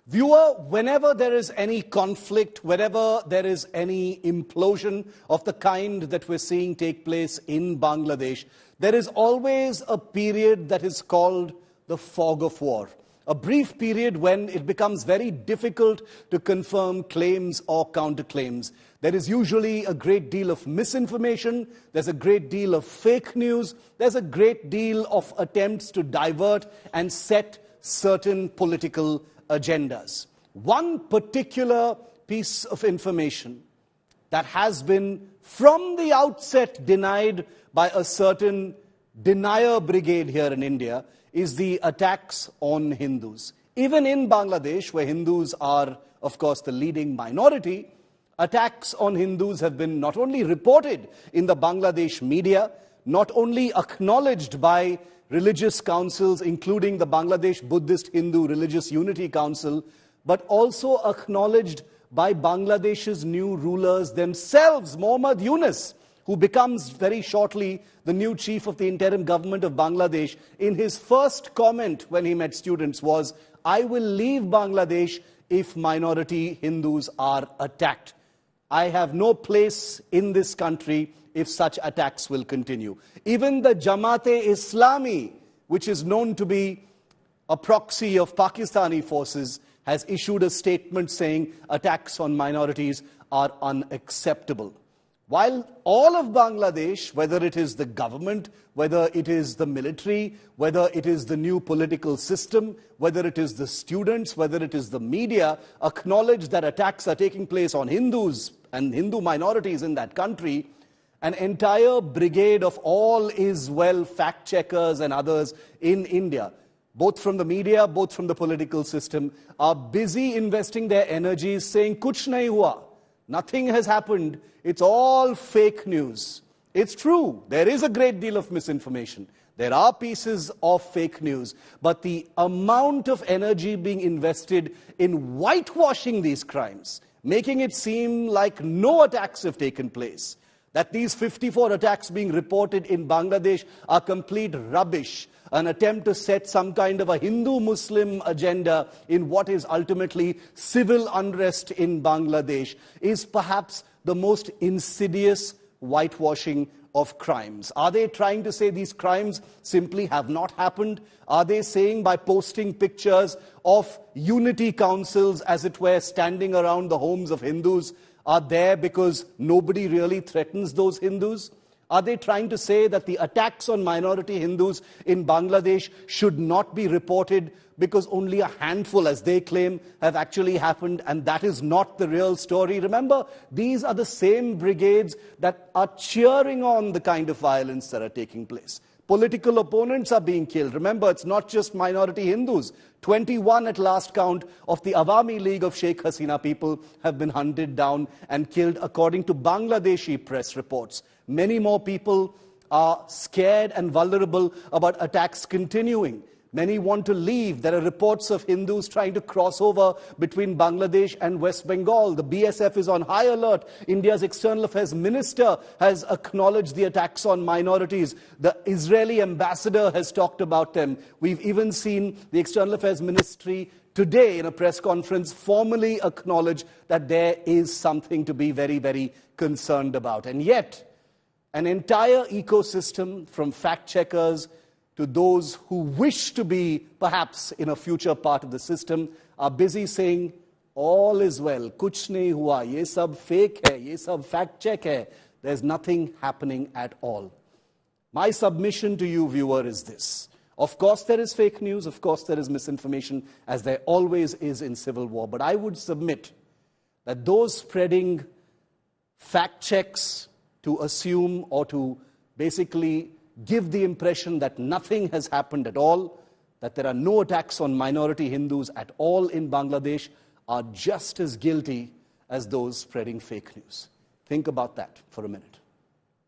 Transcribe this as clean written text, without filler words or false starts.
Viewer, whenever there is any conflict, whenever there is any implosion of the kind that we're seeing take place in Bangladesh, there is always a period that is called the fog of war. A brief period when it becomes very difficult to confirm claims or counterclaims. There is usually a great deal of misinformation, there's a great deal of fake news, there's a great deal of attempts to divert and set certain political agendas. One particular piece of information that has been from the outset denied by a certain denier brigade here in India is the attacks on Hindus. Even in Bangladesh, where Hindus are, of course, the leading minority, attacks on Hindus have been not only reported in the Bangladesh media, not only acknowledged by religious councils, including the Bangladesh Buddhist Hindu Religious Unity Council, but also acknowledged by Bangladesh's new rulers themselves, Muhammad Yunus, who becomes very shortly the new chief of the interim government of Bangladesh. In his first comment when he met students was, "I will leave Bangladesh if minority Hindus are attacked. I have no place in this country if such attacks will continue." Even the Jamaat-e-Islami, which is known to be a proxy of Pakistani forces, has issued a statement saying attacks on minorities are unacceptable. While all of Bangladesh, whether it is the government, whether it is the military, whether it is the new political system, whether it is the students, whether it is the media, acknowledge that attacks are taking place on Hindus and Hindu minorities in that country, an entire brigade of all is well fact-checkers and others in India, both from the media, both from the political system, are busy investing their energies saying, "Kuch nahi hua." Nothing has happened. It's all fake news. It's true. There is a great deal of misinformation. There are pieces of fake news. But the amount of energy being invested in whitewashing these crimes, making it seem like no attacks have taken place, that these 54 attacks being reported in Bangladesh are complete rubbish, an attempt to set some kind of a Hindu-Muslim agenda in what is ultimately civil unrest in Bangladesh, is perhaps the most insidious whitewashing of crimes. Are they trying to say these crimes simply have not happened? Are they saying by posting pictures of unity councils, as it were, standing around the homes of Hindus, are there because nobody really threatens those Hindus? Are they trying to say that the attacks on minority Hindus in Bangladesh should not be reported because only a handful, as they claim, have actually happened, and that is not the real story? Remember, these are the same brigades that are cheering on the kind of violence that are taking place. Political opponents are being killed. Remember, it's not just minority Hindus. 21 at last count of the Awami League of Sheikh Hasina people have been hunted down and killed, according to Bangladeshi press reports. Many more people are scared and vulnerable about attacks continuing. Many want to leave. There are reports of Hindus trying to cross over between Bangladesh and West Bengal. The BSF is on high alert. India's External Affairs Minister has acknowledged the attacks on minorities. The Israeli ambassador has talked about them. We've even seen the External Affairs Ministry today in a press conference formally acknowledge that there is something to be very, very concerned about. And yet, an entire ecosystem, from fact-checkers to those who wish to be perhaps in a future part of the system, are busy saying, all is well, kuch nahi hua, ye sab fake hai, ye sab fact check hai. There's nothing happening at all. My submission to you, viewer, is this. Of course there is fake news, of course there is misinformation, as there always is in civil war. But I would submit that those spreading fact checks to assume or to basically give the impression that nothing has happened at all, that there are no attacks on minority Hindus at all in Bangladesh, are just as guilty as those spreading fake news. Think about that for a minute.